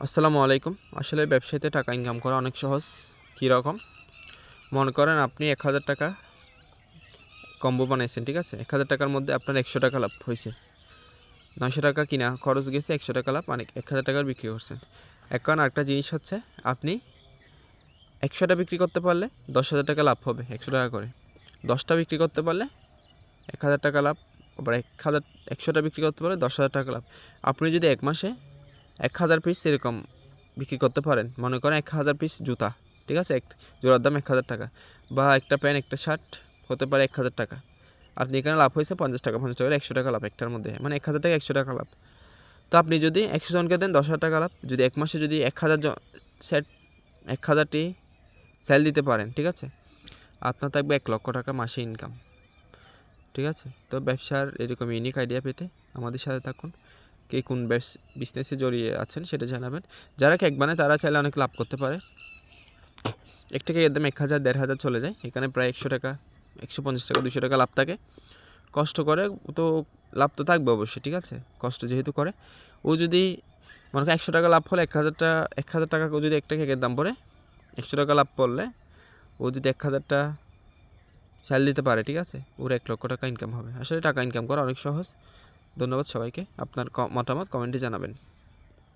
আসসালামু আলাইকুম। আসলে ব্যবসাতে টাকা ইনকাম করা অনেক সহজ। কীরকম? মনে করেন আপনি ১,০০০ টাকা কম্বো বানাইছেন, ঠিক আছে? ১,০০০ টাকার মধ্যে আপনার ১০০ টাকা লাভ হইছে। ৯০০ টাকা কিনা খরচ গেছে, ১০০ টাকা লাভ, মানে ১,০০০ টাকার বিক্রি করছেন। এখন আরেকটা জিনিস হচ্ছে, আপনি ১০০টা বিক্রি করতে পারলে ১০,০০০ টাকা লাভ হবে ১০০ টাকা করে। ১০টা বিক্রি করতে পারলে ১,০০০ টাকা লাভ, আবার ১০০টা বিক্রি করতে পারলে ১০,০০০ টাকা লাভ। আপনি যদি এক মাসে ১,০০০ পিস এরকম বিক্রি করতে পারেন, মনে করেন ১,০০০ পিস জুতা, ঠিক আছে? এক জোড়ার দাম ১,০০০ টাকা, বা একটা প্যান্ট, একটা শার্ট হতে পারে ১,০০০ টাকা। আপনি এখানে লাভ হয়েছে ৫০ টাকা, ৫০ টাকা ১০০ টাকা লাভ একটার মধ্যে, মানে ১,০০০ টাকা ১০০ টাকা লাভ। তো আপনি যদি ১০০ জনকে দেন ১০,০০০ টাকা লাভ। যদি এক মাসে যদি ১,০০০টি সেল দিতে পারেন, ঠিক আছে? আপনার থাকবে ১,০০,০০০ টাকা মাসে ইনকাম, ঠিক আছে? তো ব্যবসার এরকম ইউনিক আইডিয়া পেতে আমাদের সাথে থাকুন। কে কোন বিজনেসে জড়িয়ে আছেন সেটা জানাবেন। যারা কেক বানায় তারা চাইলে অনেক লাভ করতে পারে। একটা কেকের দাম ১,০০০, ১,৫০০ চলে যায়। এখানে প্রায় ১০০ টাকা, ১৫০ টাকা, ২০০ টাকা লাভ থাকে। কষ্ট করে তো লাভ তো থাকবে অবশ্যই, ঠিক আছে? কষ্ট যেহেতু করে, ও যদি মনে করেন ১০০ টাকা লাভ হলে ১,০০০ টাকা যদি একটা কেকের দাম পড়ে, ১০০ টাকা লাভ করলে ও যদি ১,০০০টা সেল দিতে পারে, ঠিক আছে? ওর ১,০০,০০০ টাকা ইনকাম হবে। আসলে টাকা ইনকাম করা অনেক সহজ। ধন্যবাদ সবাইকে। আপনার মতামত কমেন্টে জানাবেন।